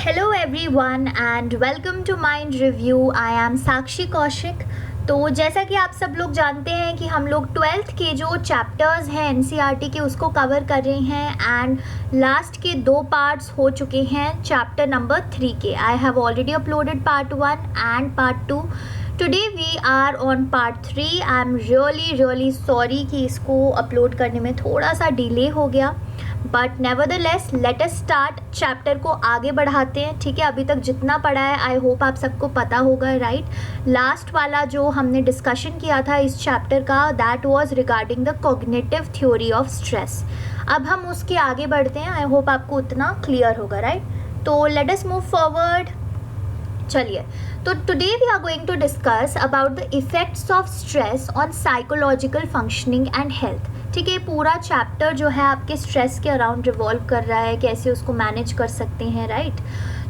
Hello everyone and welcome to mind review. I am Sakshi Kaushik. तो जैसा कि आप सब लोग जानते हैं कि हम लोग 12th के जो चैप्टर्स हैं एनसीईआरटी के उसको कवर कर रहे हैं एंड लास्ट के 2 पार्ट्स हो चुके हैं चैप्टर नंबर 3 के। I have already uploaded part 1 and part 2। Today we are on part 3। I am really sorry कि इसको अपलोड करने में थोड़ा सा डिले हो गया, but nevertheless let us start. Chapter को आगे बढ़ाते हैं, ठीक है। अभी तक जितना पढ़ा है आई होप आप सबको पता होगा, राइट। लास्ट वाला जो हमने डिस्कशन किया था इस चैप्टर का, that was regarding the cognitive theory of stress. अब हम उसके आगे बढ़ते हैं, आई होप आपको उतना क्लियर होगा, राइट। तो लेट अस मूव फॉरवर्ड। चलिए, तो today we are going to discuss about the effects of stress on psychological functioning and health. ठीक है, पूरा चैप्टर जो है आपके स्ट्रेस के अराउंड रिवॉल्व कर रहा है, कैसे उसको मैनेज कर सकते हैं, राइट।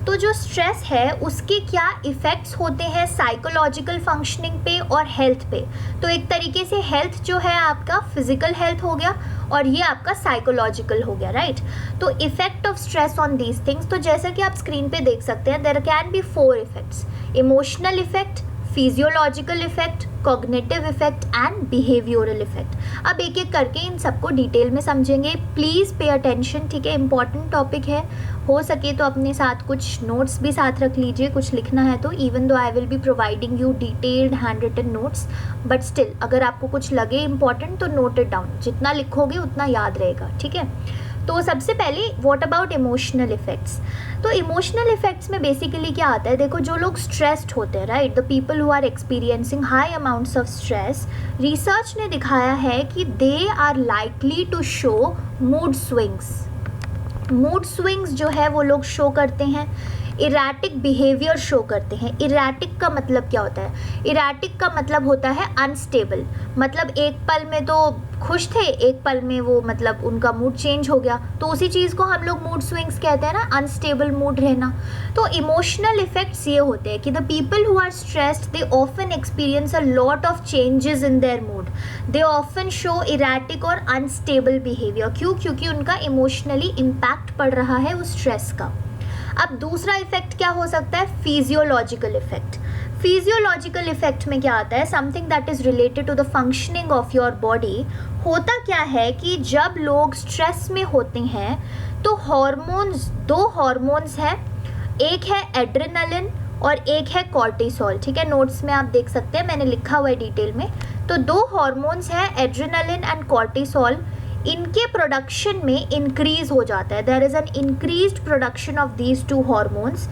तो जो स्ट्रेस है उसके क्या इफ़ेक्ट्स होते हैं साइकोलॉजिकल फंक्शनिंग पे और हेल्थ पे। तो एक तरीके से हेल्थ जो है आपका फिजिकल हेल्थ हो गया और ये आपका साइकोलॉजिकल हो गया, राइट। तो effect of stress on these things, तो जैसा कि आप स्क्रीन पे देख सकते हैं, there can be 4 effects: emotional effect, physiological effect, cognitive effect and behavioural effect. अब एक एक करके इन सबको डिटेल में समझेंगे। प्लीज़ पे अटेंशन, ठीक है, इंपॉर्टेंट टॉपिक है। हो सके तो अपने साथ कुछ नोट्स भी साथ रख लीजिए, कुछ लिखना है तो। Even though I will be providing you detailed hand written notes, but still अगर आपको कुछ लगे इंपॉर्टेंट तो नोट इट डाउन। जितना लिखोगे उतना याद रहेगा, ठीक है। तो सबसे पहले व्हाट अबाउट इमोशनल इफेक्ट्स। तो इमोशनल इफेक्ट्स में बेसिकली क्या आता है, देखो जो लोग स्ट्रेस्ड होते हैं, right, the people who are experiencing high amounts of stress, research ने दिखाया है कि they are likely to show mood swings. Mood swings जो है वो लोग शो करते हैं, इरेटिक बिहेवियर शो करते हैं। इरेटिक का मतलब क्या होता है? इरेटिक का मतलब होता है अनस्टेबल, मतलब एक पल में तो खुश थे, एक पल में वो मतलब उनका मूड चेंज हो गया, तो उसी चीज़ को हम लोग मूड स्विंग्स कहते हैं ना, अनस्टेबल मूड रहना। तो इमोशनल इफेक्ट्स ये होते हैं कि the people who are stressed they often experience a lot of changes in their mood. They often show erratic और अनस्टेबल बिहेवियर। क्यों? क्योंकि उनका इमोशनली इम्पैक्ट पड़ रहा है उस स्ट्रेस का। अब दूसरा इफेक्ट क्या हो सकता है? Physiological effect. फिजियोलॉजिकल इफेक्ट में क्या आता है? Something that is related to the functioning of your body. होता क्या है कि जब लोग स्ट्रेस में होते हैं तो हॉर्मोन्स, 2 हॉर्मोन्स हैं, एक है एड्रेनालिन और एक है कॉर्टिसोल। ठीक है, नोट्स में आप देख सकते हैं, मैंने लिखा हुआ है डिटेल में। तो 2 हॉर्मोन्स हैं, एड्रेनालिन एंड कॉर्टिसोल। इनके प्रोडक्शन में इंक्रीज हो जाता है, there is an increased production of these 2 hormones.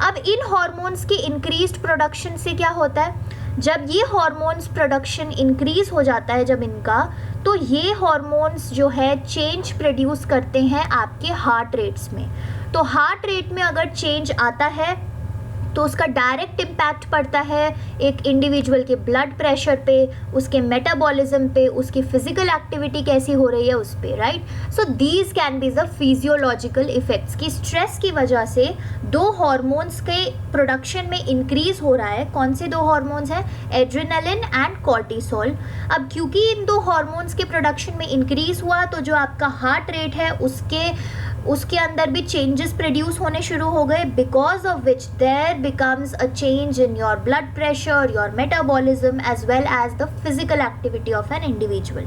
अब इन हॉर्मोन्स के इंक्रीज्ड प्रोडक्शन से क्या होता है, जब ये हॉर्मोन्स प्रोडक्शन इंक्रीज हो जाता है जब इनका, तो ये हॉर्मोन्स जो है चेंज प्रोड्यूस करते हैं आपके हार्ट रेट्स में। तो हार्ट रेट में अगर चेंज आता है तो उसका डायरेक्ट इम्पैक्ट पड़ता है एक इंडिविजुअल के ब्लड प्रेशर पे, उसके मेटाबॉलिज्म पे, उसकी फिजिकल एक्टिविटी कैसी हो रही है उस पे, right. So these can be the physiological effects की स्ट्रेस की वजह से 2 हॉर्मोन्स के प्रोडक्शन में इंक्रीज हो रहा है। कौन से 2 हॉर्मोन्स हैं? Adrenaline and cortisol. अब क्योंकि इन 2 हॉर्मोन्स के प्रोडक्शन में इंक्रीज हुआ तो जो आपका हार्ट रेट है उसके अंदर भी चेंजेस प्रोड्यूस होने शुरू हो गए, because of which there becomes a change in your blood pressure, your metabolism as well as the physical activity of an individual,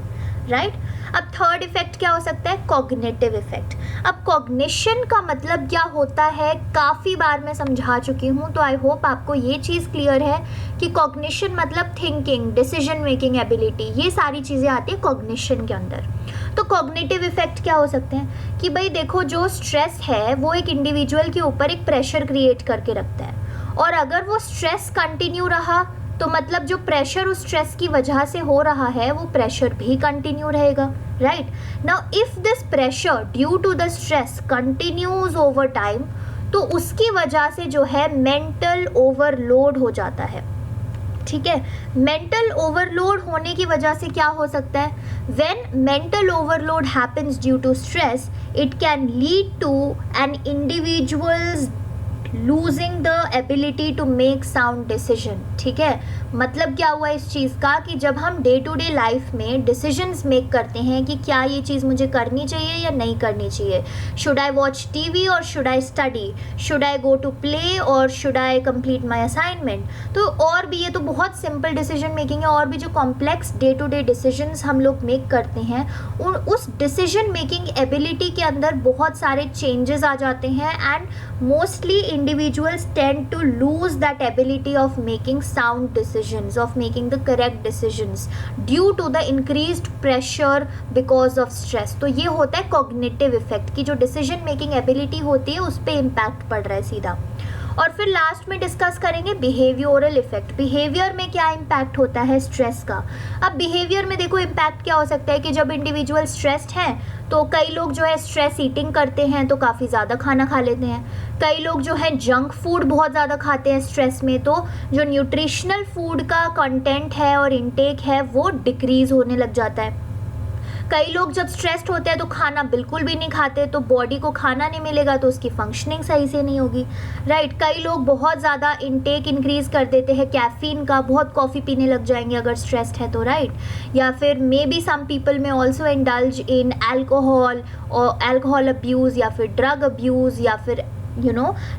right? अब थर्ड इफेक्ट क्या हो सकता है? Cognitive effect. अब कॉग्निशन का मतलब क्या होता है काफ़ी बार मैं समझा चुकी हूँ, तो आई होप आपको ये चीज़ क्लियर है कि कॉग्निशन मतलब थिंकिंग, डिसीजन मेकिंग एबिलिटी, ये सारी चीज़ें आती है कॉग्निशन के अंदर। तो कॉग्निटिव इफेक्ट क्या हो सकते हैं कि भाई देखो, जो स्ट्रेस है वो एक इंडिविजुअल के ऊपर एक प्रेशर क्रिएट करके रखता है, और अगर वो स्ट्रेस कंटिन्यू रहा तो मतलब जो प्रेशर उस स्ट्रेस की वजह से हो रहा है वो प्रेशर भी कंटिन्यू रहेगा, right. Now if this pressure due to the stress continues over time, तो उसकी वजह से जो है मेंटल ओवरलोड हो जाता है। ठीक है, मेंटल ओवरलोड होने की वजह से क्या हो सकता है? When mental overload happens due to stress, it can lead to an losing the ability to make sound decision. ठीक है, मतलब क्या हुआ इस चीज़ का कि जब हम डे टू डे लाइफ में डिसीजंस मेक करते हैं कि क्या ये चीज़ मुझे करनी चाहिए या नहीं करनी चाहिए, शुड आई वॉच टीवी और should I study, should I go to play और should I complete my assignment. तो और भी, ये तो बहुत सिंपल डिसीजन मेकिंग है, और भी जो complex day to day decisions हम लोग मेक करते हैं उस डिसीजन मेकिंग एबिलिटी के अंदर बहुत सारे चेंजेस आ जाते हैं and mostly individuals tend to lose that ability of making sound decisions, of making the correct decisions due to the increased pressure because of stress। तो ये होता है cognitive effect की जो decision making ability होती है उस पर impact पड़ रहा है सीधा। और फिर लास्ट में डिस्कस करेंगे बिहेवियरल इफेक्ट। बिहेवियर में क्या इम्पैक्ट होता है स्ट्रेस का। अब बिहेवियर में देखो इम्पैक्ट क्या हो सकता है कि जब इंडिविजुअल स्ट्रेस्ड हैं तो कई लोग जो है स्ट्रेस ईटिंग करते हैं तो काफ़ी ज़्यादा खाना खा लेते हैं। कई लोग जो है जंक फूड बहुत ज़्यादा खाते हैं स्ट्रेस में, तो जो न्यूट्रिशनल फूड का कंटेंट है और इनटेक है वो डिक्रीज़ होने लग जाता है। कई लोग जब स्ट्रेस्ड होते हैं तो खाना बिल्कुल भी नहीं खाते, तो बॉडी को खाना नहीं मिलेगा तो उसकी फंक्शनिंग सही से नहीं होगी, राइट। कई लोग बहुत ज़्यादा इनटेक इंक्रीज कर देते हैं कैफीन का, बहुत कॉफ़ी पीने लग जाएंगे अगर स्ट्रेस्ड है तो, राइट। या फिर मे बी सम पीपल में ऑल्सो इंडल्ज इन अल्कोहल और अल्कोहल अब्यूज़ या फिर ड्रग अब्यूज़ या फिर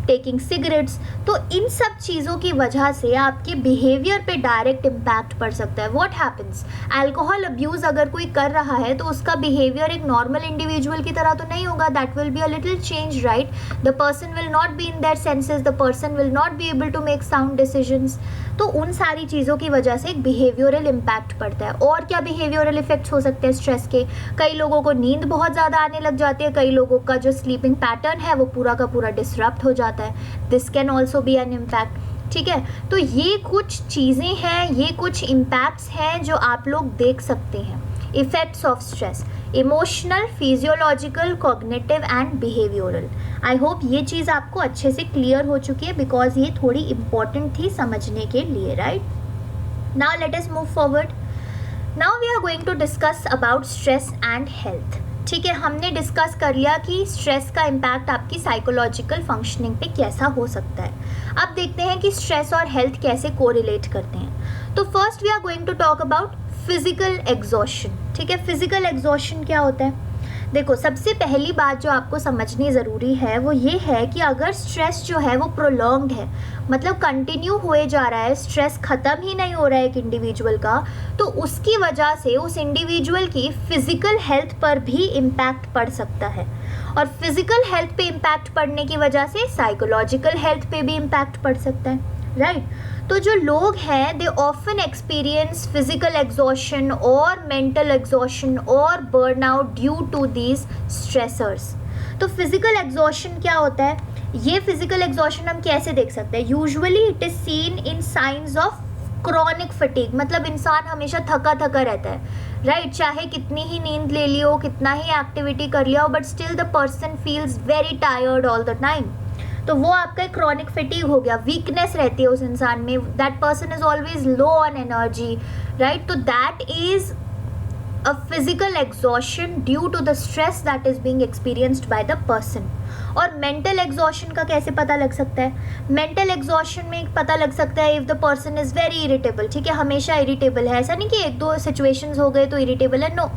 टेकिंग सिगरेट्स। तो इन सब चीज़ों की वजह से आपके बिहेवियर पे डायरेक्ट इम्पैक्ट पड़ सकता है। व्हाट हैपन्स, अल्कोहल अब्यूज़ अगर कोई कर रहा है तो उसका बिहेवियर एक नॉर्मल इंडिविजुअल की तरह तो नहीं होगा, that will be a little change, right. The person will not be in their senses, the person will not be able to make sound decisions. तो उन सारी चीज़ों की वजह से एक बिहेवियरल इम्पैक्ट पड़ता है। और क्या बिहेवियरल इफेक्ट्स हो सकते हैं स्ट्रेस के, कई लोगों को नींद बहुत ज़्यादा आने लग जाती है, कई लोगों का जो स्लीपिंग पैटर्न है वो पूरा का पूरा डिसरप्ट हो जाता है। This can also be an impact. ठीक है, तो ये कुछ चीज़ें हैं, ये कुछ इम्पैक्ट्स हैं जो आप लोग देख सकते हैं। Effects of stress, emotional, physiological, cognitive and behavioural. I hope ये चीज़ आपको अच्छे से क्लियर हो चुकी है बिकॉज ये थोड़ी इम्पॉर्टेंट थी समझने के लिए, right. Now let us move forward. Now we are going to discuss about stress and health. ठीक है, हमने डिस्कस कर लिया कि स्ट्रेस का इम्पैक्ट आपकी साइकोलॉजिकल फंक्शनिंग पे कैसा हो सकता है। अब देखते हैं कि स्ट्रेस और हेल्थ कैसे कोरिलेट करते हैं। तो first we are going to talk about physical exhaustion. ठीक है, फिजिकल एग्जॉशन क्या होता है। देखो, सबसे पहली बात जो आपको समझनी ज़रूरी है वो ये है कि अगर स्ट्रेस जो है वो प्रोलॉन्ग्ड है, मतलब कंटिन्यू हुए जा रहा है, स्ट्रेस ख़त्म ही नहीं हो रहा है एक इंडिविजुअल का, तो उसकी वजह से उस इंडिविजुअल की फिज़िकल हेल्थ पर भी इम्पैक्ट पड़ सकता है। और फिज़िकल हेल्थ पे इम्पैक्ट पड़ने की वजह से साइकोलॉजिकल हेल्थ पे भी इम्पैक्ट पड़ सकता है, राइट। तो जो लोग हैं they often experience physical exhaustion और मेंटल एग्जॉशन और burnout due to these stressors. तो फिजिकल एग्जॉशन क्या होता है, ये फिजिकल एग्जॉशन हम कैसे देख सकते हैं। Usually it is seen in science of chronic fatigue, मतलब इंसान हमेशा थका थका रहता है, राइट। चाहे कितनी ही नींद ले लियो, कितना ही एक्टिविटी कर लिया हो, but still the person feels very tired all the time. तो वो आपका एक क्रॉनिक फटीग हो गया, वीकनेस रहती है उस इंसान में, that person is always low on energy, right. तो that is a physical exhaustion due to the stress that is being experienced by the person. और मेंटल एग्जॉशन का कैसे पता लग सकता है। मेंटल एग्जॉशन में पता लग सकता है if the person is very irritable. ठीक है, हमेशा इरिटेबल है, ऐसा नहीं कि एक दो सिचुएशंस हो गए तो इरिटेबल है, नो,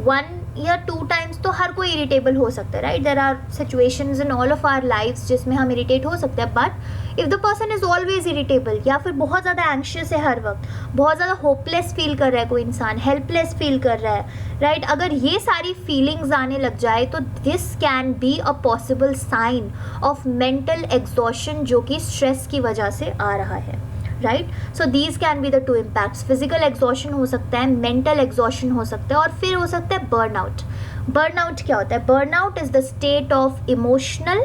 1 या 2 टाइम्स तो हर कोई इरिटेबल हो सकता है, right. There are situations in all of our lifes जिसमें हम इरिटेट हो सकते हैं, but if the person is always irritable या फिर बहुत ज़्यादा एंग्शियस है हर वक्त, बहुत ज़्यादा होपलेस फील कर रहा है कोई इंसान, हेल्पलेस फील कर रहा है, राइट। अगर ये सारी फीलिंग्स आने लग जाए तो this can be a possible sign of mental exhaustion जो कि स्ट्रेस की वजह से आ रहा है, right. So these can be the 2 impacts. Physical exhaustion हो सकता है, मेंटल एग्जॉशन हो सकता है, और फिर हो सकता है बर्नआउट। बर्नआउट क्या होता है। Burnout is the state of emotional,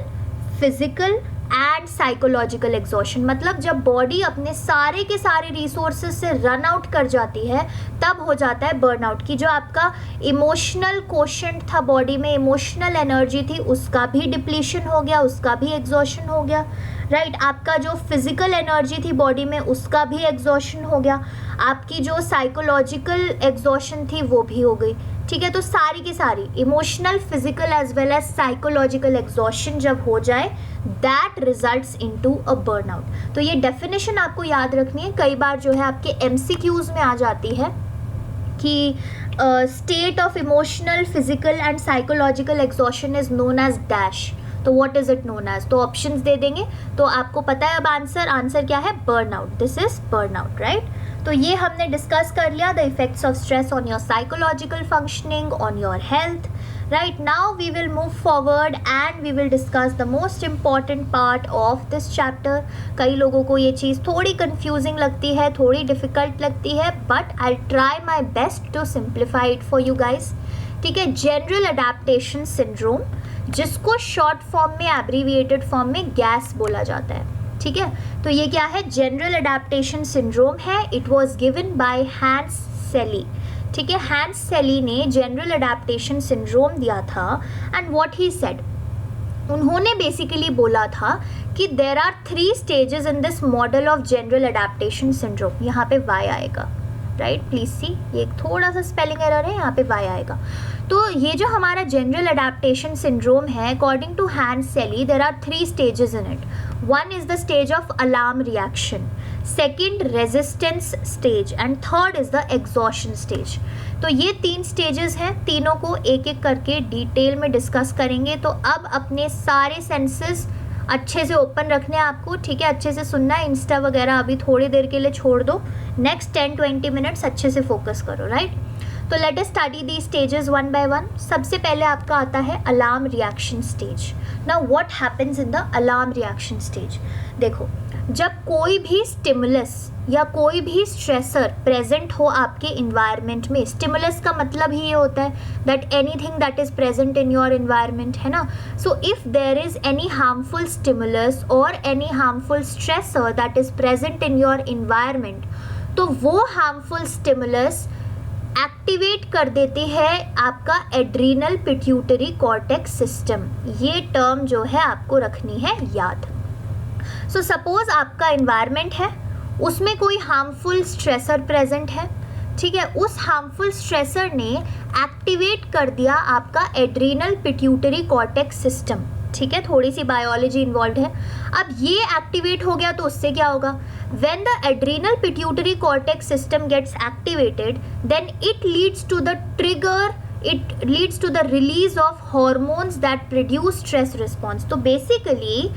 physical and psychological exhaustion. मतलब जब बॉडी अपने सारे के सारे रिसोर्सेज से रन आउट कर जाती है तब हो जाता है बर्नआउट। की जो आपका इमोशनल कोशेंट था बॉडी में, इमोशनल एनर्जी थी, उसका भी डिप्लीशन हो गया, उसका भी एग्जॉशन हो गया, राइट। आपका जो फिजिकल एनर्जी थी बॉडी में उसका भी एग्जॉशन हो गया, आपकी जो साइकोलॉजिकल एग्जॉशन थी वो भी हो गई। ठीक है। तो सारी की सारी emotional, physical as well as psychological exhaustion जब हो जाए, that results into a burnout. तो ये डेफिनेशन आपको याद रखनी है, कई बार जो है आपके एमसीक्यूज में आ जाती है कि state of emotional, physical and psychological exhaustion is known as dash. तो what is it known as, तो ऑप्शंस दे देंगे तो आपको पता है अब आंसर क्या है, burnout. This is burnout, right. तो ये हमने डिस्कस कर लिया, the effects of stress on your psychological functioning, on your health, right now we will move forward and we will discuss the most important part of this chapter। कई लोगों को ये चीज़ थोड़ी confusing लगती है, थोड़ी difficult लगती है, but I'll try my best to simplify it for you guys। ठीक है, जनरल अडेप्टेशन सिंड्रोम, जिसको शॉर्ट फॉर्म में, एब्रीविएटेड फॉर्म में गैस बोला जाता है। ठीक है, तो ये क्या है, जनरल अडेप्टेशन सिंड्रोम है। It was given by Hans Selye. ठीक है, हैंस सेली ने जनरल अडेप्टेशन सिंड्रोम दिया था एंड व्हाट ही सेड, उन्होंने बेसिकली बोला था कि there are 3 stages in this model of general adaptation syndrome. यहाँ पे वाई आएगा, राइट, प्लीज सी, ये थोड़ा सा स्पेलिंग एरर है, यहाँ पे वाई आएगा। तो ये जो हमारा जनरल अडेप्टेशन सिंड्रोम है, according to Hans Selye there are 3 stages in it. One is the stage of alarm reaction, second resistance stage and third is the exhaustion stage. तो ये 3 स्टेजेस हैं, तीनों को एक एक करके डिटेल में डिस्कस करेंगे। तो अब अपने सारे सेंसेस अच्छे से ओपन रखने हैं आपको, ठीक है, अच्छे से सुनना है। इंस्टा वगैरह अभी थोड़ी देर के लिए छोड़ दो, नेक्स्ट 10-20 मिनट्स अच्छे से फोकस करो, राइट। तो late us study the stages one by one. सबसे पहले आपका आता है alarm reaction stage. Now what happens in the alarm reaction stage. देखो, जब कोई भी स्टिमुलस या कोई भी स्ट्रेसर प्रेजेंट हो आपके इन्वायरमेंट में, स्टिमुलस का मतलब ही ये होता है that anything that is present in your environment, है ना। So if there is any harmful stimulus और any harmful stressor that is present in your environment, तो वो हार्मफुल स्टिमुलस एक्टिवेट कर देती है आपका एड्रीनल पिट्यूटरी कॉर्टेक्स सिस्टम। ये टर्म जो है आपको रखनी है याद। सो सपोज आपका इन्वायरमेंट है, उसमें कोई हार्मफुल स्ट्रेसर प्रेजेंट है, ठीक है, उस हार्मफुल स्ट्रेसर ने एक्टिवेट कर दिया आपका एड्रीनल पिट्यूटरी कॉर्टेक्स सिस्टम। ठीक है, थोड़ी सी बायोलॉजी इन्वॉल्व है। अब ये एक्टिवेट हो गया तो उससे क्या होगा, when the adrenal pituitary cortex system gets activated then it leads to the trigger, it leads to the release of hormones that produce stress response. तो basically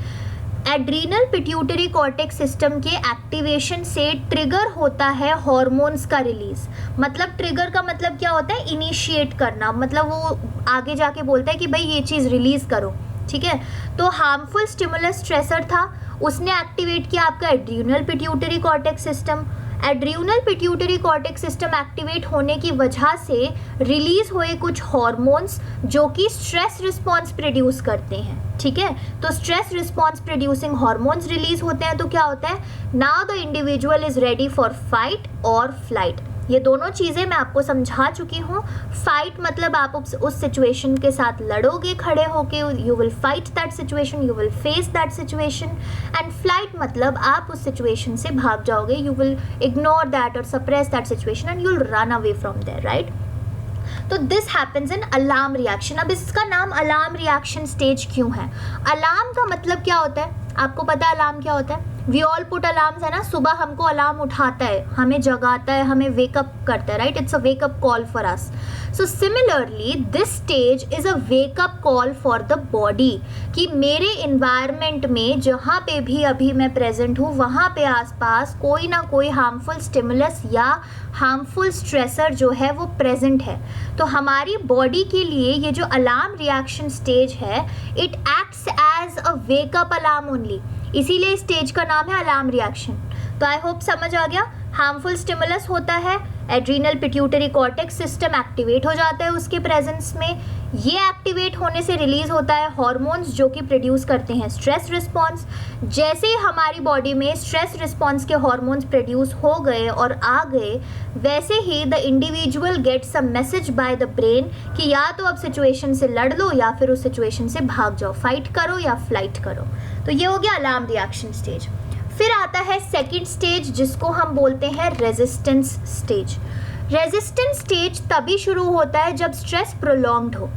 adrenal pituitary cortex system के activation से trigger होता है hormones का release. मतलब trigger का मतलब क्या होता है, इनिशिएट करना, मतलब वो आगे जाके बोलता है कि भाई ये चीज़ रिलीज करो। ठीक है, तो हार्मफुल स्टिमुलस स्ट्रेसर था, उसने एक्टिवेट किया आपका adrenal pituitary cortex system. Adrenal pituitary cortex system activate होने की वजह से रिलीज हुए कुछ हॉर्मोन्स जो कि स्ट्रेस रिस्पॉन्स प्रोड्यूस करते हैं। ठीक है, तो stress response producing hormones release होते हैं तो क्या होता है, now the individual is ready for fight और फ्लाइट। ये दोनों चीज़ें मैं आपको समझा चुकी हूँ। फाइट मतलब आप उस सिचुएशन के साथ लड़ोगे खड़े होके, you will fight that situation, you will face that situation. And flight मतलब आप उस सिचुएशन से भाग जाओगे, यू विल इग्नोर दैट और suppress that situation and you will run away from there, right. तो this happens in alarm reaction. अब इसका नाम अलार्म रिएक्शन स्टेज क्यों है? अलार्म का मतलब क्या होता है, आपको पता है अलार्म क्या होता है? वी ऑल पुट अलार्म्स, है ना, सुबह हमको अलार्म उठाता है, हमें जगाता है, हमें वेकअप करता है, right, it's a wake up call for us. So similarly this stage is a wake up call for the body कि मेरे इन्वायरमेंट में जहाँ पे भी अभी मैं प्रेजेंट हूँ वहाँ पे आसपास कोई ना कोई हार्मफुल स्टिमुलस या हार्मफुल स्ट्रेसर जो है वो प्रेजेंट है। तो हमारी बॉडी के लिए ये जो अलार्म रिएक्शन स्टेज है, it acts as a wake up alarm only, इसीलिए इस स्टेज का नाम है अलार्म रिएक्शन। तो आई होप समझ आ गया। हार्मफुल स्टिमुलस होता है, adrenal pituitary cortex system activate हो जाता है उसके प्रेजेंस में, ये एक्टिवेट होने से रिलीज होता है हॉर्मोन्स जो कि प्रोड्यूस करते हैं स्ट्रेस रिस्पॉन्स। जैसे हमारी बॉडी में स्ट्रेस रिस्पॉन्स के हॉर्मोन्स प्रोड्यूस हो गए और आ गए, वैसे ही the individual gets a message by the brain कि या तो अब सिचुएशन से लड़ लो या फिर उस सिचुएशन से भाग जाओ, फाइट करो या फ्लाइट करो। तो ये हो गया अलार्म रिएक्शन स्टेज। फिर आता है सेकंड स्टेज जिसको हम बोलते हैं रेजिस्टेंस स्टेज। रेजिस्टेंट स्टेज तभी शुरू होता है जब स्ट्रेस प्रोलॉन्ग्ड हो,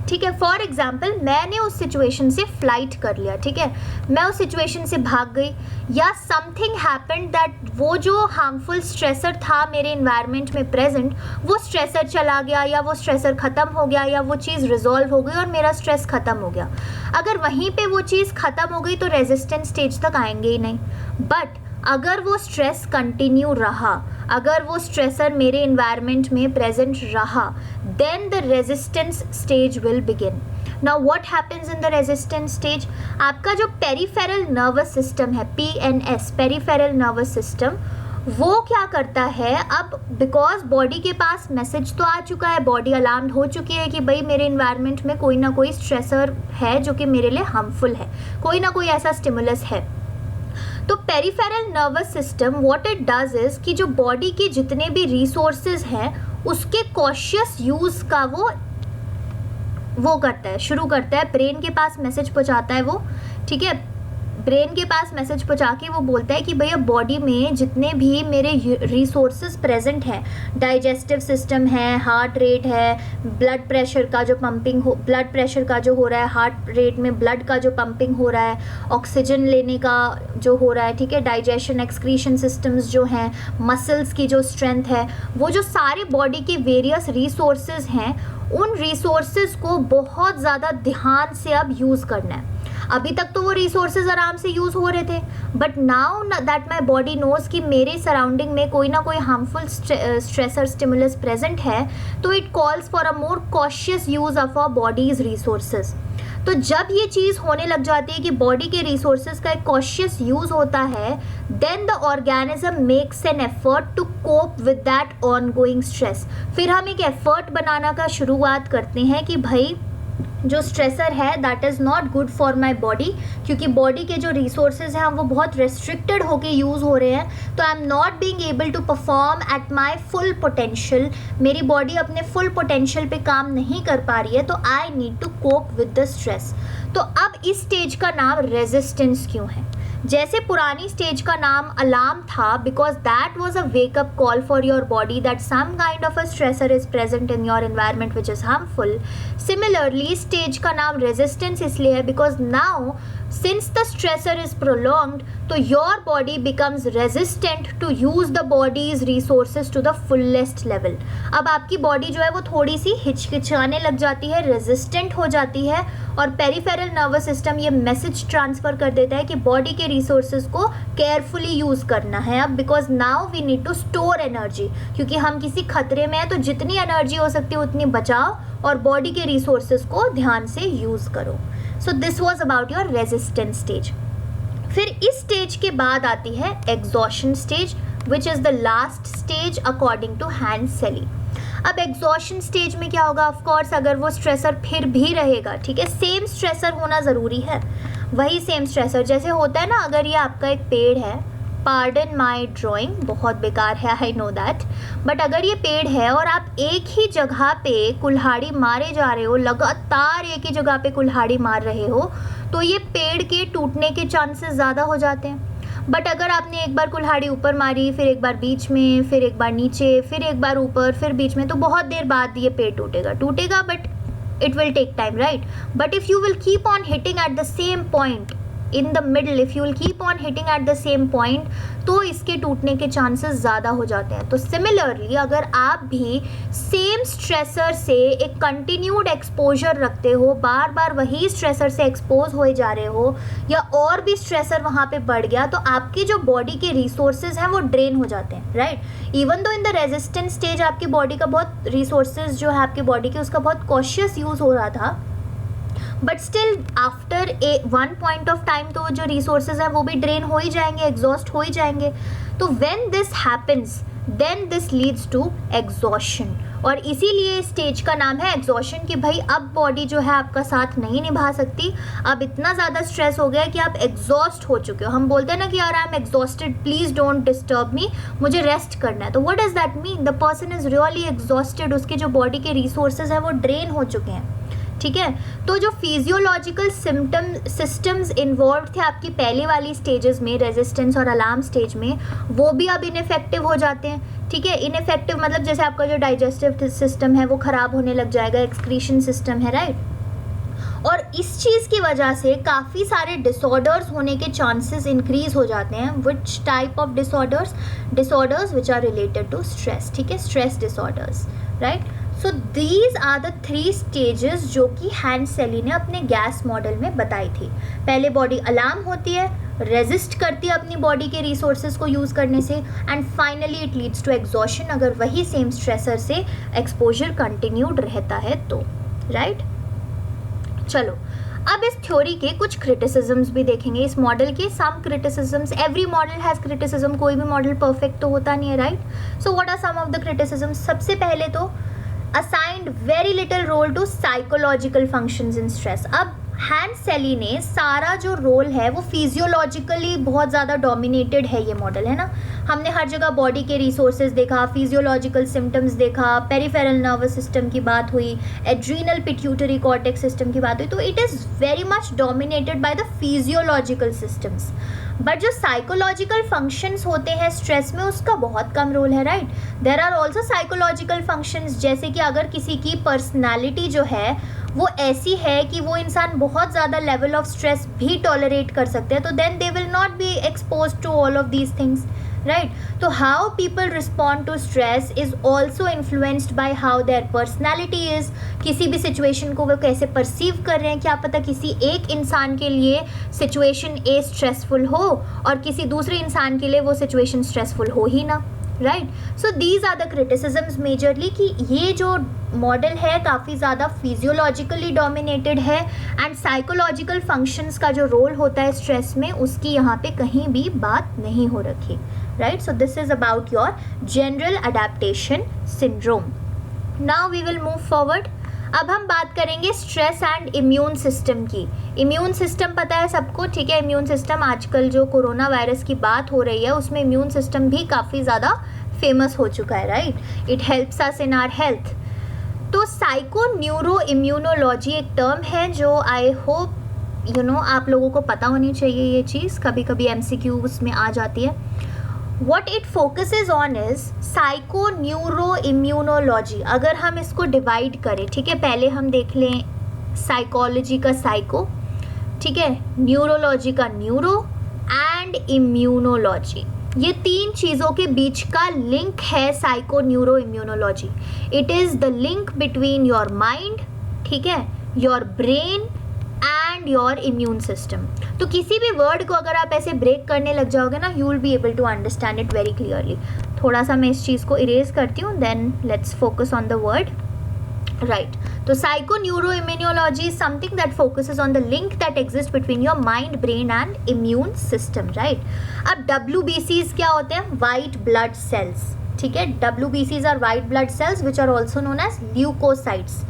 ठीक है। फॉर एग्जाम्पल, मैंने उस सिचुएशन से फ्लाइट कर लिया, ठीक है, मैं उस सिचुएशन से भाग गई, या समथिंग हैपेंड दैट वो जो हार्मफुल स्ट्रेसर था मेरे इन्वायरमेंट में प्रेजेंट, वो स्ट्रेसर चला गया, या वो स्ट्रेसर ख़त्म हो गया, या वो चीज़ रिजॉल्व हो गई और मेरा स्ट्रेस ख़त्म हो गया। अगर वहीं पे वो चीज़ ख़त्म हो गई तो रेजिस्टेंट स्टेज तक आएंगे ही नहीं। बट अगर वो स्ट्रेस कंटिन्यू रहा, अगर वो स्ट्रेसर मेरे इन्वायरमेंट में प्रेजेंट रहा, then the resistance stage will begin. Now what happens in the resistance stage? आपका जो पेरिफेरल नर्वस सिस्टम है, PNS, पेरिफेरल नर्वस सिस्टम, वो क्या करता है, अब बिकॉज बॉडी के पास मैसेज तो आ चुका है, बॉडी अलार्म्ड हो चुकी है कि भाई मेरे इन्वायरमेंट में कोई ना कोई स्ट्रेसर है जो कि मेरे लिए हार्मफुल है, कोई ना कोई ऐसा स्टिमुलस है। तो peripheral nervous system what it does is कि जो बॉडी के जितने भी रिसोर्सेज हैं उसके कॉशियस यूज का वो करता है, शुरू करता है, ब्रेन के पास मैसेज पहुंचाता है वो, ठीक है, ब्रेन के पास मैसेज पहुंचा के वो बोलता है कि भैया बॉडी में जितने भी मेरे रिसोर्सेज प्रेजेंट हैं, डाइजेस्टिव सिस्टम है, हार्ट रेट है, ब्लड प्रेशर का जो पंपिंग हो, ब्लड प्रेशर का जो हो रहा है, हार्ट रेट में ब्लड का जो पंपिंग हो रहा है, ऑक्सीजन लेने का जो हो रहा है, ठीक है, डाइजेशन एक्सक्रीशन सिस्टम्स जो हैं, मसल्स की जो स्ट्रेंथ है, वो जो सारे बॉडी के वेरियस रिसोर्सेज हैं, उन रिसोर्सेज को बहुत ज़्यादा ध्यान से अब यूज़ करना है। अभी तक तो वो रिसोर्सेज आराम से यूज़ हो रहे थे, but now that my body knows कि मेरे सराउंडिंग में कोई ना कोई हार्मफुल स्ट्रेसर स्टिमुलस प्रेजेंट है, तो it calls for a more cautious use of our bodies resources. तो जब ये चीज़ होने लग जाती है कि बॉडी के रिसोर्सेज का एक कॉशियस यूज होता है, then the organism makes an effort to cope with that on going stress. फिर हम एक एफर्ट बनाना का शुरुआत करते हैं कि भाई जो स्ट्रेसर है that is not good for my body, क्योंकि बॉडी के जो रिसोर्सेज हैं वो बहुत रेस्ट्रिक्टेड होके यूज़ हो रहे हैं, तो I am not being able to perform at my full potential, मेरी बॉडी अपने फुल पोटेंशियल पे काम नहीं कर पा रही है, तो I need to cope with the stress. तो अब इस स्टेज का नाम रेजिस्टेंस क्यों है? जैसे पुरानी स्टेज का नाम अलार्म था, because that was a wake up call for your body that some kind of a stressor is present in your environment which is harmful. Similarly stage का नाम रेजिस्टेंस इसलिए है because now since the stressor is prolonged, तो your body becomes resistant to use the body's resources to the fullest level. अब आपकी body जो है वो थोड़ी सी हिचकिचाने लग जाती है, रेजिस्टेंट हो जाती है, और पेरिफेरल नर्वस सिस्टम ये मैसेज ट्रांसफर कर देता है कि बॉडी के रिसोर्सेज को केयरफुली यूज़ करना है अब, because now we need to store energy, क्योंकि हम किसी खतरे में हैं, तो जितनी एनर्जी हो सकती है उतनी बचाओ और बॉडी के रिसोर्सेज को ध्यान से यूज़ करो। So this was about your resistance stage. फिर इस स्टेज के बाद आती है exhaustion stage, which is the last stage according to Hans Selye. अब एग्जॉशन स्टेज में क्या होगा? ऑफ कोर्स अगर वो स्ट्रेसर फिर भी रहेगा, ठीक है, सेम स्ट्रेसर होना ज़रूरी है, वही सेम स्ट्रेसर जैसे होता है ना, अगर ये आपका एक पेड़ है, पार्डन माई ड्राइंग, बहुत बेकार है, आई नो दैट, बट अगर ये पेड़ है और आप एक ही जगह पे कुल्हाड़ी मारे जा रहे हो, लगातार एक ही जगह पे कुल्हाड़ी मार रहे हो, तो ये पेड़ के टूटने के चांसेस ज़्यादा हो जाते हैं। बट अगर आपने एक बार कुल्हाड़ी ऊपर मारी, फिर एक बार बीच में, फिर एक बार नीचे, फिर एक बार ऊपर, फिर बीच में, तो बहुत देर बाद ये पेड़ टूटेगा, but it will take time, right? But if you will keep on hitting at the same point in the middle, if you will keep on hitting at the same point, तो इसके टूटने के चांसेस ज़्यादा हो जाते हैं। तो similarly अगर आप भी सेम स्ट्रेसर से एक कंटिन्यूड एक्सपोजर रखते हो, बार बार वही स्ट्रेसर से एक्सपोज हो जा रहे हो, या और भी स्ट्रेसर वहाँ पे बढ़ गया, तो आपकी जो बॉडी के रिसोर्सेज हैं वो ड्रेन हो जाते हैं, right? Even though in the resistance stage आपकी बॉडी का बहुत रिसोर्सेज जो है आपकी बॉडी के, उसका बहुत कॉशियस यूज़ हो रहा था, but still after one point of time तो जो रिसोर्सेज हैं वो भी ड्रेन हो ही जाएंगे, एग्जॉस्ट हो ही जाएंगे। तो when this happens then this leads to exhaustion, और इसीलिए स्टेज का नाम है एग्जॉशन कि भाई अब बॉडी जो है आपका साथ नहीं निभा सकती, अब इतना ज़्यादा स्ट्रेस हो गया है कि आप एग्जॉस्ट हो चुके हो। हम बोलते हैं ना कि यार I am exhausted, please don't disturb me, मुझे रेस्ट करना है। तो what does that mean? The person is really exhausted, उसके जो बॉडी के रिसोर्सेज हैं वो ड्रेन हो चुके हैं, ठीक है। तो जो फिजियोलॉजिकल सिस्टम्स इन्वॉल्व थे आपकी पहले वाली स्टेजेस में, रेजिस्टेंस और अलार्म स्टेज में, वो भी अब इनफेक्टिव हो जाते हैं। ठीक है। इनफेक्टिव मतलब जैसे आपका जो डाइजेस्टिव सिस्टम है वो ख़राब होने लग जाएगा, एक्सक्रीशन सिस्टम है, राइट। और इस चीज़ की वजह से काफ़ी सारे डिसऑर्डर्स होने के चांसेस इंक्रीज हो जाते हैं। Which type of disorders which are related to stress, ठीक है, stress disorders, right. So these are the 3 stages जो कि हैंस सेली ने अपने गैस मॉडल में बताई थी। पहले बॉडी अलार्म होती है, रेजिस्ट करती है अपनी बॉडी के रिसोर्सेज को यूज़ करने से, and finally it leads to exhaustion अगर वही सेम स्ट्रेसर से एक्सपोजर कंटिन्यूड रहता है तो, राइट। चलो अब इस थ्योरी के कुछ क्रिटिसिज्म्स भी देखेंगे, इस मॉडल के some criticisms. Every model has criticism, कोई भी मॉडल परफेक्ट तो होता नहीं है, right. So what are some of the criticisms? सबसे पहले तो assigned very little role to psychological functions in stress. अब हैंस सेली ने सारा जो रोल है वो फिजियोलॉजिकली बहुत ज़्यादा डोमिनेटेड है ये मॉडल, है ना। हमने हर जगह बॉडी के रिसोर्सेज देखा, फिजियोलॉजिकल सिम्टम्स देखा, पेरिफेरल नर्वस सिस्टम की बात हुई, एड्रीनल पिट्यूटरी कॉर्टेक्स सिस्टम की बात हुई, तो it is very much dominated by the physiological systems. But जो साइकोलॉजिकल फंक्शंस होते हैं स्ट्रेस में उसका बहुत कम रोल है, right. There are also psychological functions, जैसे कि अगर किसी की पर्सनालिटी जो है वो ऐसी है कि वो इंसान बहुत ज़्यादा लेवल ऑफ स्ट्रेस भी टॉलरेट कर सकते हैं, तो then they will not be expose to all of these things, right. तो how people respond to stress is also influenced by how their personality is. किसी भी सिचुएशन को वो कैसे परसीव कर रहे हैं, क्या पता किसी एक इंसान के लिए सिचुएशन ए स्ट्रेसफुल हो और किसी दूसरे इंसान के लिए वो सिचुएशन स्ट्रेसफुल हो ही ना, right. So these are the criticisms majorly कि ये जो मॉडल है काफ़ी ज़्यादा फिजियोलॉजिकली डोमिनेटेड है एंड साइकोलॉजिकल फंक्शंस का जो रोल होता है स्ट्रेस में उसकी यहाँ पे कहीं भी बात नहीं हो रखी, right. So this is about your general adaptation syndrome. Now we will move forward. अब हम बात करेंगे स्ट्रेस एंड इम्यून सिस्टम की। इम्यून सिस्टम पता है सबको, ठीक है। इम्यून सिस्टम आजकल जो कोरोना वायरस की बात हो रही है उसमें इम्यून सिस्टम भी काफ़ी ज़्यादा फेमस हो चुका है, right. It helps us in our health. तो साइको न्यूरो इम्यूनोलॉजी एक टर्म है जो आई होप आप लोगों को पता होनी चाहिए। ये चीज़ कभी कभी MCQ उसमें आ जाती है। What it focuses on is psycho neuro immunology. अगर हम इसको डिवाइड करें, ठीक है, पहले हम देख लें साइकोलॉजी का साइको, ठीक है, न्यूरोलॉजी का न्यूरो एंड इम्यूनोलॉजी। ये 3 चीज़ों के बीच का लिंक है psycho neuro immunology. It is the link between your mind, ठीक है, your brain and your immune system. तो किसी भी वर्ड को अगर आप ऐसे ब्रेक करने लग जाओगे ना, you will be able to understand it very clearly. थोड़ा सा मैं इस चीज़ को इरेज करती हूँ, then let's focus on the word, right. तो psycho neuro immunology is something that focuses on the link that exist between your mind, brain and immune system, right. अब WBCs क्या होते हैं? वाइट ब्लड सेल्स, ठीक है। WBCs are white blood cells which are also known as leukocytes.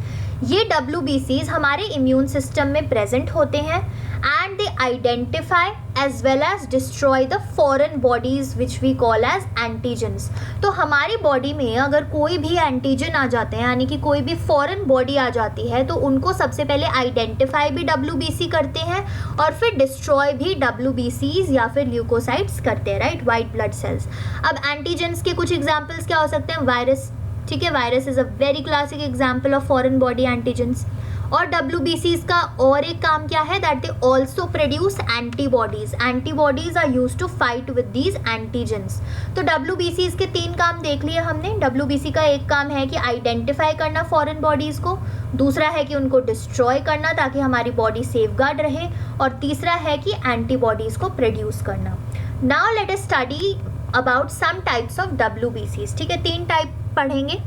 ये WBCs हमारे immune system में present होते हैं and they identify as well as destroy the foreign bodies which we call as antigens. तो हमारी body में अगर कोई भी एंटीजन आ जाते हैं, यानी कि कोई भी फॉरेन बॉडी आ जाती है, तो उनको सबसे पहले आइडेंटिफाई भी WBC करते हैं और फिर डिस्ट्रॉय भी WBCs या फिर ल्यूकोसाइट्स करते हैं, राइट, वाइट ब्लड सेल्स। अब एंटीजन्स के कुछ एग्जाम्पल्स क्या हो सकते हैं? वायरस, ठीक है, virus is a very classic example of foreign body antigens. और WBCs का और एक काम क्या है? That they also produce antibodies. Antibodies are use to fight with these antigens. तो WBCs के 3 काम देख लिए हमने। WBC का एक काम है कि आइडेंटिफाई करना फॉरेन बॉडीज को, दूसरा है कि उनको डिस्ट्रॉय करना ताकि हमारी बॉडी सेफगार्ड रहे, और तीसरा है कि एंटीबॉडीज को प्रोड्यूस करना। Now let us study about some types of WBCs, ठीक है। 3 टाइप पढ़ेंगे,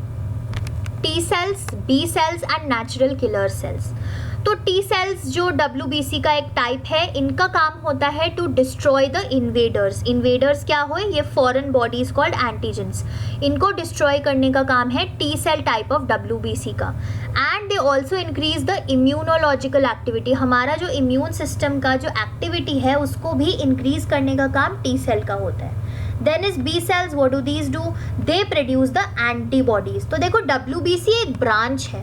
T cells, B cells and natural killer cells. तो T सेल्स जो WBC का एक टाइप है, इनका काम होता है to destroy the invaders. Invaders क्या हुए? ये फॉरेन बॉडीज कॉल्ड एंटीजन्स। इनको डिस्ट्रॉय करने का काम है T cell type of WBC का। And they also increase the immunological activity. हमारा जो इम्यून सिस्टम का जो एक्टिविटी है उसको भी इंक्रीज करने का काम T सेल का होता है। Then is B cells, what do these do? They produce the antibodies. तो देखो WBC एक ब्रांच है,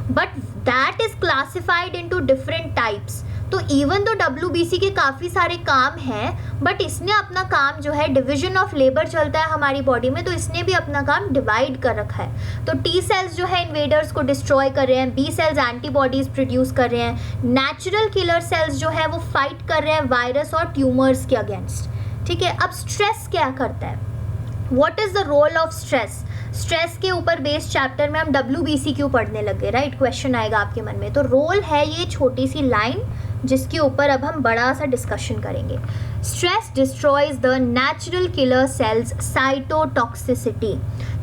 but that is classified into different types. तो इवन तो WBC के काफ़ी सारे काम हैं, बट इसने अपना काम जो है, डिवीजन ऑफ लेबर चलता है हमारी बॉडी में, तो इसने भी अपना काम डिवाइड कर रखा है। तो T सेल्स जो है इन्वेडर्स को डिस्ट्रॉय कर रहे हैं, B सेल्स एंटीबॉडीज प्रोड्यूस कर रहे हैं, नेचुरल किलर सेल्स जो है वो फाइट कर रहे हैं वायरस और ट्यूमर्स के अगेंस्ट। ठीक है, अब स्ट्रेस क्या करता है, what is the role of stress? Stress के ऊपर बेस्ड चैप्टर में हम WBC क्यों पढ़ने लगे, राइट? क्वेश्चन आएगा आपके मन में। तो रोल है ये छोटी सी लाइन जिसके ऊपर अब हम बड़ा सा डिस्कशन करेंगे। Stress destroys the natural killer sales cytotoxicity.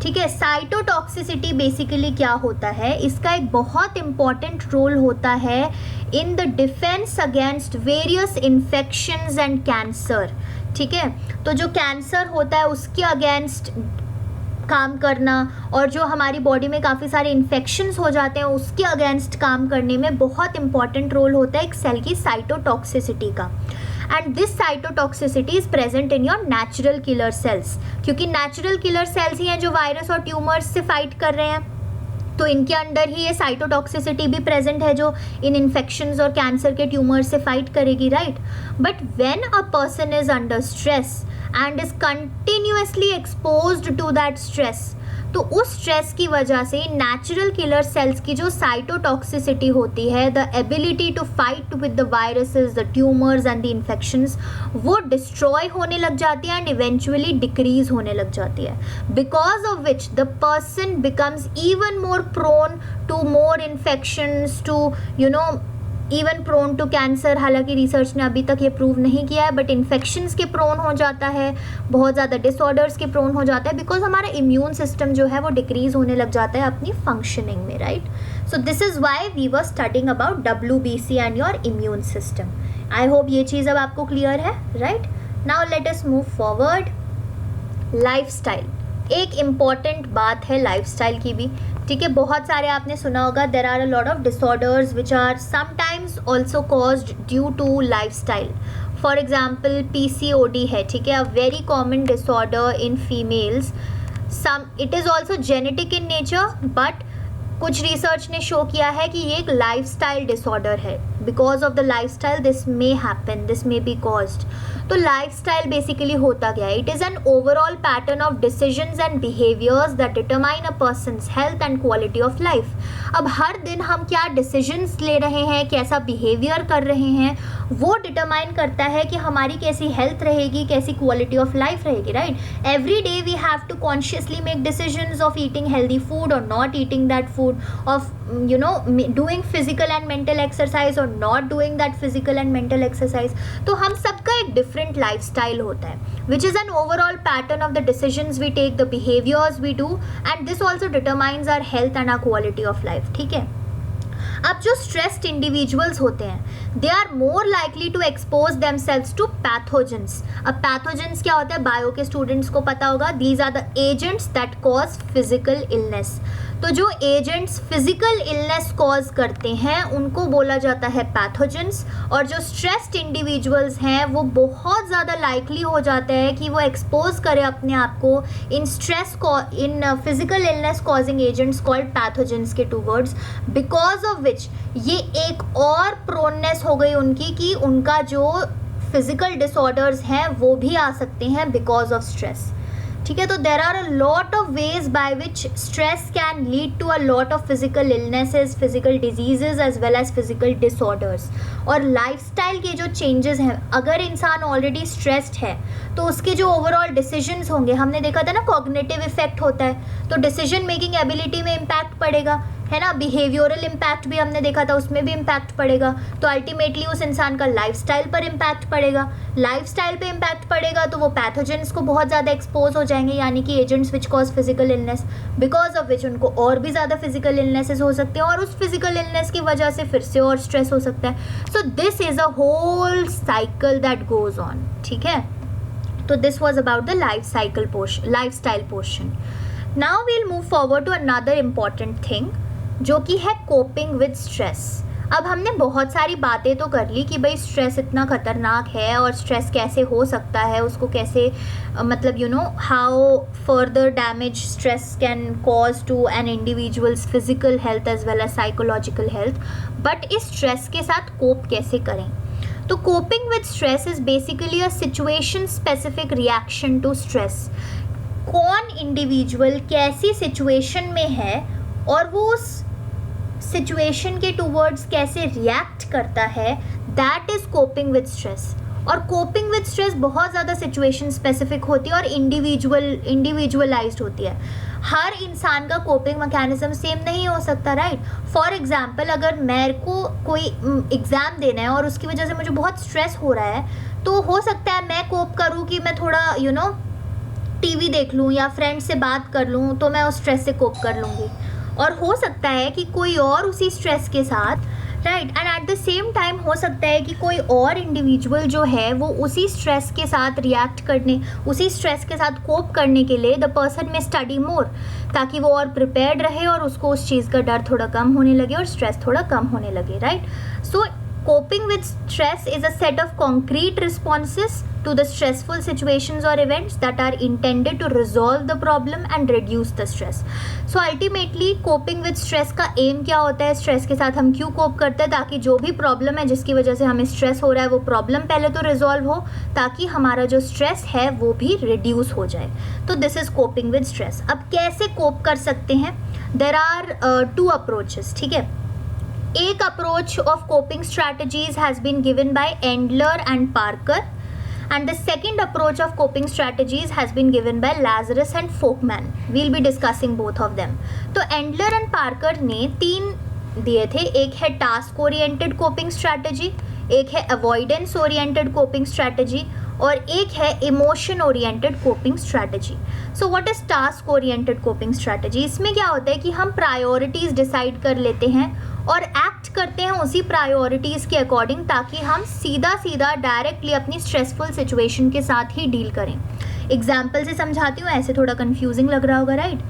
ठीक है, साइटोटॉक्सिसिटी बेसिकली क्या होता है, इसका एक बहुत इंपॉर्टेंट रोल होता है in the defence against various infections and cancer. ठीक है, तो जो कैंसर होता है उसके अगेंस्ट काम करना, और जो हमारी बॉडी में काफ़ी सारे इन्फेक्शंस हो जाते हैं उसके अगेंस्ट काम करने में बहुत इंपॉर्टेंट रोल होता है एक सेल की साइटोटॉक्सिसिटी का। And this cytotoxicity is present in your natural killer sales, क्योंकि नेचुरल किलर सेल्स ही हैं जो वायरस और ट्यूमर्स से फाइट कर रहे हैं, तो इनके अंदर ही ये साइटोटॉक्सिसिटी भी प्रेजेंट है जो इन इन्फेक्शंस और कैंसर के ट्यूमर से फाइट करेगी, right? But when a person is under stress and is continuously exposed to that stress, तो उस स्ट्रेस की वजह से नेचुरल किलर सेल्स की जो साइटोटॉक्सिसिटी होती है, the ability to fight with the viruses, the tumours and the infections, वो डिस्ट्रॉय होने लग जाती है एंड इवेंचुअली डिक्रीज होने लग जाती है, because of which the person becomes even more prone to more infections, to even prone to cancer. हालांकि रिसर्च ने अभी तक ये प्रूव नहीं किया है, बट इन्फेक्शंस के प्रोन हो जाता है, बहुत ज़्यादा डिसऑर्डर्स के प्रोन हो जाता है, बिकॉज हमारा इम्यून सिस्टम जो है वो डिक्रीज होने लग जाता है अपनी फंक्शनिंग में, right? So this is why we were studying about WBC and your immune system. I hope ये चीज़ अब आपको क्लियर है, right? Now let us move forward. Lifestyle, एक इम्पॉर्टेंट बात है लाइफस्टाइल की भी। ठीक है, बहुत सारे आपने सुना होगा, there are a lot of disorders which are sometimes also caused due to lifestyle. For example PCOD है, ठीक है, a very common disorder in females. It is also genetic in nature, but कुछ रिसर्च ने show किया है कि ये एक लाइफस्टाइल डिसऑर्डर है। Because of the lifestyle this may happen, this may be caused. तो लाइफस्टाइल बेसिकली होता क्या है? It is an overall pattern of decisions and behaviours that determine a persons health and quality of life. अब हर दिन हम क्या decisions ले रहे हैं, कैसा बिहेवियर कर रहे हैं, वो डिटरमाइन करता है कि हमारी कैसी हेल्थ रहेगी, कैसी क्वालिटी ऑफ लाइफ रहेगी, right? Every day we have to consciously make decisions of eating healthy food और not eating that food, of doing physical and mental exercise or not doing that physical and mental exercise. तो हम सबका एक different lifestyle होता है, which is an overall pattern of the decisions we take, the behaviors we do, and this also determines our health and our quality of life. ठीक है, अब जो स्ट्रेस्ड इंडिविजुअल्स होते हैं, they are more likely to expose themselves to pathogens. अब pathogens क्या होता है, बायो के स्टूडेंट्स को पता होगा, these are the agents that cause physical illness. तो जो एजेंट्स फिजिकल इलनेस कॉज करते हैं उनको बोला जाता है पैथोजेंस, और जो स्ट्रेस्ड इंडिविजुअल्स हैं वो बहुत ज़्यादा लाइकली हो जाता है कि वो एक्सपोज करें अपने आप को इन इन physical illness causing agents called pathogens के टूवर्ड्स, बिकॉज ऑफ विच ये एक और प्रोननेस हो गई उनकी कि उनका जो फिजिकल डिसऑर्डर्स हैं वो भी आ सकते हैं बिकॉज ऑफ स्ट्रेस। ठीक है, तो there are a lot of ways by which stress can lead to a lot of physical illnesses, physical diseases as well as physical disorders. और लाइफस्टाइल के जो चेंजेस हैं, अगर इंसान ऑलरेडी स्ट्रेस्ड है तो उसके जो ओवरऑल डिसीजंस होंगे, हमने देखा था ना कॉग्निटिव इफेक्ट होता है, तो डिसीजन मेकिंग एबिलिटी में इम्पैक्ट पड़ेगा, है ना? बिहेवियरल इम्पैक्ट भी हमने देखा था, उसमें भी इम्पैक्ट पड़ेगा। तो अल्टीमेटली उस इंसान का लाइफस्टाइल पर इम्पैक्ट पड़ेगा, लाइफस्टाइल पे इम्पैक्ट पड़ेगा तो वो पैथोजेंस को बहुत ज़्यादा एक्सपोज हो जाएंगे, यानी कि agents which cause physical illness, because of विच उनको और भी ज़्यादा फिजिकल इलनेसेस हो सकते हैं, और उस फिजिकल इलनेस की वजह से फिर से और स्ट्रेस हो सकता है। So this is a whole cycle that goes on. ठीक है, तो this was about the lifestyle portion. Now we'll move forward to another important thing जो कि है कोपिंग विद स्ट्रेस। अब हमने बहुत सारी बातें तो कर ली कि भाई स्ट्रेस इतना खतरनाक है और स्ट्रेस कैसे हो सकता है, उसको कैसे मतलब how further damage stress can cause to an individual's physical health as well as psychological health, but इस स्ट्रेस के साथ कोप कैसे करें। तो coping with stress is basically a situation specific reaction to stress. कौन इंडिविजुअल कैसी situation में है और वो उस सिचुएशन के टूवर्ड्स कैसे रिएक्ट करता है, that is coping with stress. और कोपिंग विद स्ट्रेस बहुत ज़्यादा सिचुएशन स्पेसिफिक होती है और इंडिविजुअलाइज्ड होती है। हर इंसान का कोपिंग मैकेनिज्म सेम नहीं हो सकता, राइट। फॉर एग्जाम्पल, अगर मेरे को कोई एग्ज़ाम देना है और उसकी वजह से मुझे बहुत स्ट्रेस हो रहा है, तो हो सकता है मैं कोप करूँ कि मैं थोड़ा टीवी देख लूँ या फ्रेंड से बात कर लूँ, तो मैं उस स्ट्रेस से कोप कर लूँगी। और हो सकता है कि कोई और उसी स्ट्रेस के साथ, right, and at the same time हो सकता है कि कोई और इंडिविजुअल जो है वो उसी स्ट्रेस के साथ रिएक्ट करने, उसी स्ट्रेस के साथ कोप करने के लिए द पर्सन में स्टडी मोर, ताकि वो और प्रिपेयर्ड रहे और उसको उस चीज़ का डर थोड़ा कम होने लगे और स्ट्रेस थोड़ा कम होने लगे, right. So coping with stress is a set of concrete responses to the stressful situations or events that are intended to resolve the problem and reduce the stress. So ultimately coping with stress का aim क्या होता है, stress के साथ हम क्यों कोप करते हैं, ताकि जो भी प्रॉब्लम है जिसकी वजह से हमें स्ट्रेस हो रहा है वो प्रॉब्लम पहले तो रिजॉल्व हो, ताकि हमारा जो स्ट्रेस है वो भी रिड्यूस हो जाए। तो this is coping with stress. अब कैसे कोप कर सकते हैं, देर आर 2 अप्रोचेस, ठीक है। एक approach of coping strategies has been given by Endler and Parker, and the second approach of coping strategies has been given by Lazarus and Folkman. We'll be discussing both of them. तो एंडलर and Parker ने 3 दिए थे। एक है task oriented coping strategy, एक है avoidance oriented coping strategy और एक है emotion oriented coping strategy. So what is task oriented coping strategy? इसमें क्या होता है कि हम प्रायोरिटीज़ डिसाइड कर लेते हैं और एक्ट करते हैं उसी प्रायोरिटीज़ के अकॉर्डिंग, ताकि हम सीधा डायरेक्टली अपनी स्ट्रेसफुल सिचुएशन के साथ ही डील करें। एग्जाम्पल से समझाती हूँ, ऐसे थोड़ा कन्फ्यूजिंग लग रहा होगा, राइट।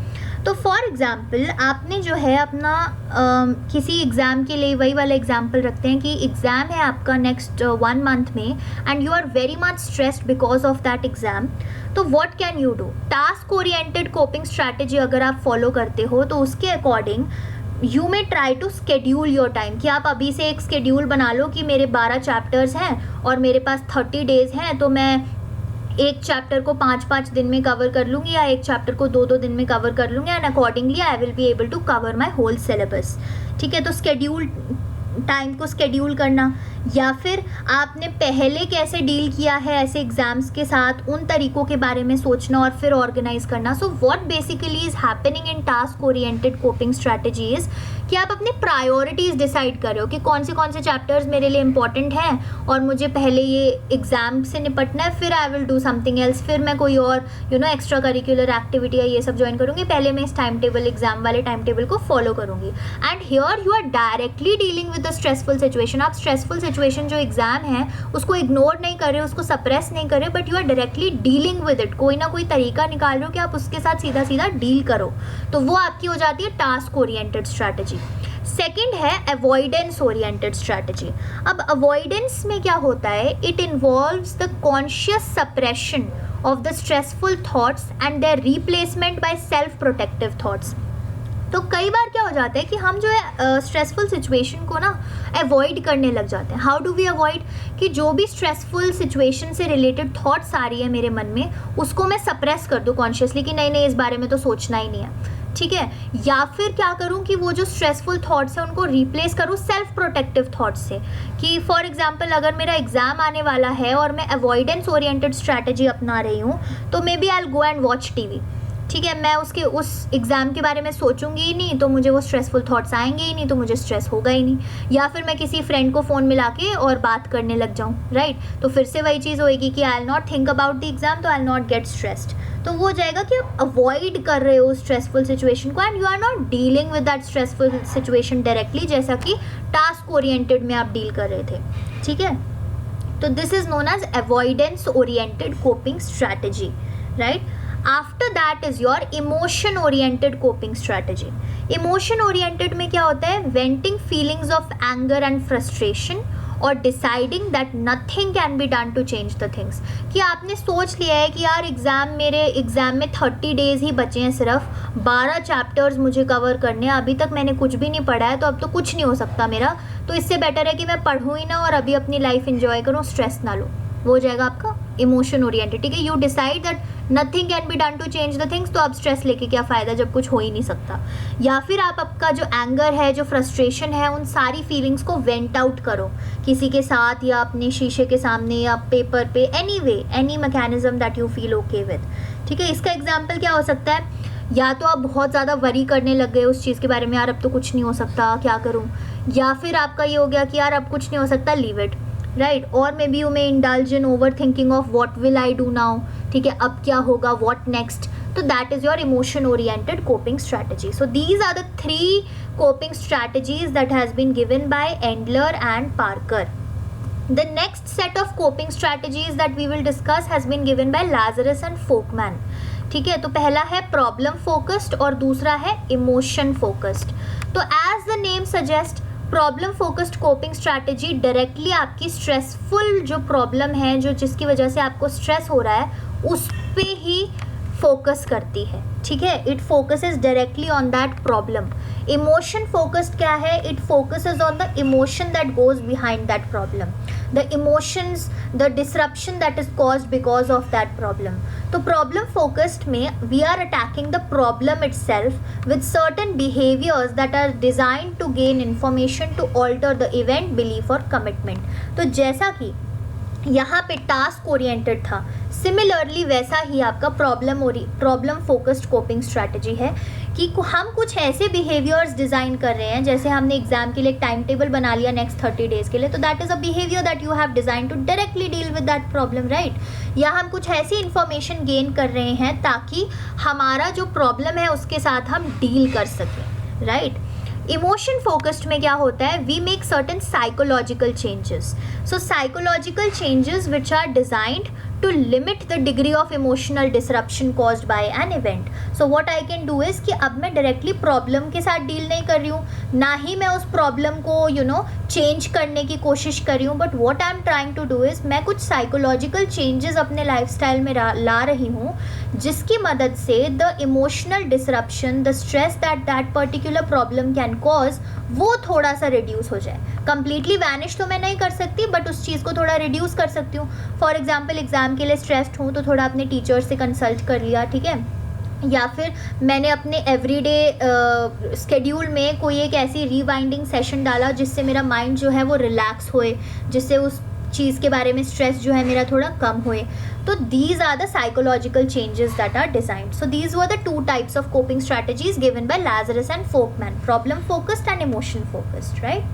तो फॉर एग्ज़ाम्पल आपने जो है अपना किसी एग्ज़ाम के लिए, वही वाला एग्जाम्पल रखते हैं कि एग्ज़ाम है आपका नेक्स्ट 1 मंथ में and you are very much stressed because of that exam. तो what can you do? Task oriented coping strategy अगर आप फॉलो करते हो तो उसके according you may try to schedule your time, कि आप अभी से एक स्केड्यूल बना लो कि मेरे 12 चैप्टर्स हैं और मेरे पास 30 डेज़ हैं, तो मैं एक चैप्टर को 5-5 दिन में कवर कर लूँगी या एक चैप्टर को 2-2 दिन में कवर कर लूँगी, and accordingly I will be able to cover my whole syllabus, ठीक है। तो स्केड्यूल, टाइम को स्केड्यूल करना, या फिर आपने पहले कैसे डील किया है ऐसे एग्जाम्स के साथ, उन तरीकों के बारे में सोचना और फिर ऑर्गेनाइज करना। So what basically is happening in task oriented coping strategies कि आप अपनी प्रायोरिटीज़ डिसाइड कर रहे हो कि कौन से चैप्टर्स मेरे लिए इंपॉर्टेंट हैं और मुझे पहले ये एग्ज़ाम से निपटना है, फिर I will do something else, फिर मैं कोई और एक्स्ट्रा करिकुलर एक्टिविटी या ये सब ज्वाइन करूँगी, पहले मैं इस टाइम टेबल, एग्जाम वाले टाइम टेबल को फॉलो करूँगी। And here you are directly dealing with the stressful situation. आप स्ट्रेसफुल सिचुएशन जो एग्जाम है उसको इग्नोर नहीं कर रहे हो, उसको सप्रेस नहीं कर रहे, but you are directly dealing with it. कोई ना कोई तरीका निकाल रहे हो कि आप उसके साथ सीधा डील करो, तो वो आपकी हो जाती है टास्क ओरिएंटेड स्ट्रैटेजी। सेकेंड है अवॉइडेंस ओरिएंटेड स्ट्रैटेजी। अब अवॉइडेंस में क्या होता है, it involves the conscious suppression of the stressful thoughts and their replacement by self protective thoughts. तो कई बार क्या हो जाता है कि हम जो है स्ट्रेसफुल सिचुएशन को ना अवॉइड करने लग जाते हैं। How do we avoid? कि जो भी स्ट्रेसफुल सिचुएशन से रिलेटेड थॉट्स आ रही है मेरे मन में, उसको मैं सप्रेस कर दूँ कॉन्शियसली कि नहीं इस बारे में तो सोचना ही नहीं है, ठीक है। या फिर क्या करूं कि वो जो स्ट्रेसफुल थॉट्स हैं उनको रिप्लेस करूं सेल्फ प्रोटेक्टिव थॉट्स से। कि फॉर एग्जांपल अगर मेरा एग्जाम आने वाला है और मैं अवॉइडेंस ओरिएंटेड स्ट्रैटेजी अपना रही हूं, तो maybe I will go and watch TV, ठीक है। मैं उस एग्ज़ाम के बारे में सोचूंगी ही नहीं, तो मुझे वो स्ट्रेसफुल थॉट्स आएंगे ही नहीं, तो मुझे स्ट्रेस होगा ही नहीं। या फिर मैं किसी फ्रेंड को फ़ोन मिला के और बात करने लग जाऊँ, राइट, तो फिर से वही चीज़ होएगी कि I will not think about the exam, तो I will not get stressed. तो वो हो जाएगा कि आप अवॉइड कर रहे हो स्ट्रेसफुल सिचुएशन को and you are not dealing with that stressful situation directly, जैसा कि टास्क ओरिएंटेड में आप डील कर रहे थे, ठीक है। तो this is known as avoidance oriented coping strategy, right. After that is your emotion oriented coping strategy. Emotion oriented में क्या होता है? Venting feelings of anger and frustration और deciding that nothing can be done to change the things. कि आपने सोच लिया है कि यार मेरे एग्ज़ाम में 30 डेज़ ही बचे हैं, सिर्फ 12 चैप्टर्स मुझे कवर करने हैं, अभी तक मैंने कुछ भी नहीं पढ़ा है, तो अब तो कुछ नहीं हो सकता मेरा, तो इससे बेटर है कि मैं पढ़ूँ ही ना और अभी अपनी लाइफ एंजॉय करूँ, स्ट्रेस ना लूँ. वो हो जाएगा आपका इमोशन ओरिएंटेड. ठीक है, you decide that nothing can be done to change the things, तो अब स्ट्रेस लेके क्या फ़ायदा जब कुछ हो ही नहीं सकता. या फिर आप आपका जो एंगर है, जो फ्रस्ट्रेशन है, उन सारी फीलिंग्स को वेंट आउट करो किसी के साथ या अपने शीशे के सामने या पेपर पे, any mechanism that you feel okay with. ठीक है, इसका एग्जाम्पल क्या हो सकता है? या तो आप बहुत ज़्यादा वरी करने लग गए उस चीज़ के बारे में, यार अब तो कुछ नहीं हो सकता, क्या करूँ. या फिर आपका ये हो गया कि यार अब कुछ नहीं हो सकता, लीव इट. राइट, और maybe you may indulge in overthinking of what will I do now. ठीक है, अब क्या होगा, वॉट नेक्स्ट. तो that is your emotion oriented coping strategy. So these are the 3 coping strategies that has been given by Endler and Parker. The next set of coping strategies that we will discuss has been given by Lazarus and Folkman. ठीक है, तो पहला है problem focused और दूसरा है emotion focused. तो as the name suggest, problem focused coping strategy directly आपकी स्ट्रेसफुल जो प्रॉब्लम है, जो जिसकी वजह से आपको स्ट्रेस हो रहा है, उस पे ही फोकस करती है. ठीक है, it focuses directly on that problem. Emotion focused क्या है? It focuses on the emotion that goes behind that problem, the emotions, the disruption that is caused because of that problem. तो प्रॉब्लम फोकस्ड में we are attacking the problem itself with certain behaviours that are designed to gain information to alter the event, belief और commitment. तो जैसा कि यहाँ पे task oriented था, similarly वैसा ही आपका प्रॉब्लम फोकस्ड कोपिंग स्ट्रैटेजी है कि हम कुछ ऐसे बिहेवियर्स डिज़ाइन कर रहे हैं, जैसे हमने एग्जाम के लिए एक टाइम टेबल बना लिया नेक्स्ट 30 डेज़ के लिए, तो that is a behaviour that you have design to directly deal with that problem. Right, या हम कुछ ऐसी इन्फॉर्मेशन गेन कर रहे हैं ताकि हमारा जो प्रॉब्लम है उसके साथ हम डील कर सकें. राइट, इमोशन फोकस्ड में क्या होता है? We make certain psychological changes. So psychological changes which are designed to limit the degree of emotional disruption caused by an event. So what I can do is कि अब मैं directly problem के साथ deal नहीं कर रही हूँ, ना ही मैं उस problem को change करने की कोशिश कर रही हूँ, but what I'm trying to do is मैं कुछ psychological changes अपने lifestyle में ला रही हूँ, जिसकी मदद से the emotional disruption, the stress that particular problem can cause, वो थोड़ा सा reduce हो जाए. Completely vanish तो मैं नहीं कर सकती, but उस चीज़ को थोड़ा reduce कर सकती हूँ. For example, एग्जाम के लिए स्ट्रेस्ड हूँ तो थोड़ा अपने टीचर से कंसल्ट कर लिया. ठीक है, या फिर मैंने अपने एवरीडे स्केड्यूल में कोई एक ऐसी रिवाइंडिंग सेशन डाला जिससे मेरा माइंड जो है वो रिलैक्स होए, जिससे उस चीज़ के बारे में स्ट्रेस जो है मेरा थोड़ा कम होए. तो these are the psychological changes that are designed. So these were the 2 types of coping strategies given by Lazarus and Folkman, problem focused and emotion focused. Right,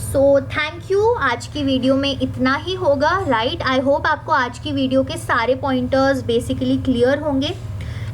so thank you. आज की video में इतना ही होगा. Right, I hope आपको आज की video के सारे पॉइंटर्स बेसिकली क्लियर होंगे.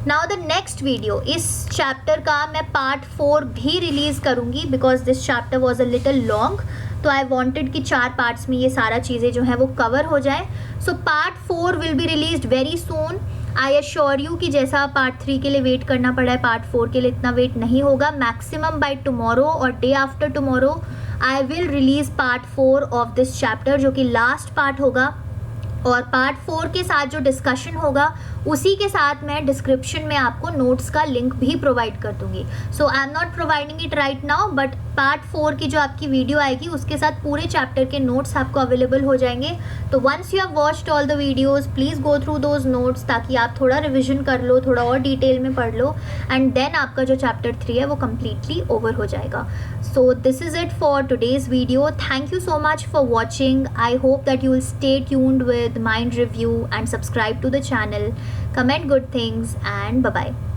नाउ द नेक्स्ट वीडियो, इस चैप्टर का मैं पार्ट 4 भी रिलीज़ करूँगी because this chapter was a little long. तो आई वॉन्टेड कि 4 पार्ट्स में ये सारा चीज़ें जो हैं वो कवर हो जाए. So part 4 will be released very soon. I assure you कि जैसा पार्ट 3 के लिए वेट करना पड़ा है, पार्ट 4 के लिए इतना वेट नहीं होगा. मैक्सिमम बाय टुमारो और day after tomorrow I will release part 4 of this chapter, जो कि लास्ट पार्ट होगा. और पार्ट 4 के साथ जो डिस्कशन होगा उसी के साथ मैं डिस्क्रिप्शन में आपको नोट्स का लिंक भी प्रोवाइड कर दूंगी. So I am not providing it right now, but part 4 की जो आपकी वीडियो आएगी उसके साथ पूरे चैप्टर के नोट्स आपको अवेलेबल हो जाएंगे. तो once you have watched all the videos, please go through those notes ताकि आप थोड़ा रिविजन कर लो, थोड़ा और डिटेल में पढ़ लो, एंड देन आपका जो चैप्टर 3 है वो कम्प्लीटली ओवर हो जाएगा. So this is it for today's video. Thank you so much for watching. I hope that you will stay tuned with Mind Review and subscribe to the channel. Comment good things and bye-bye.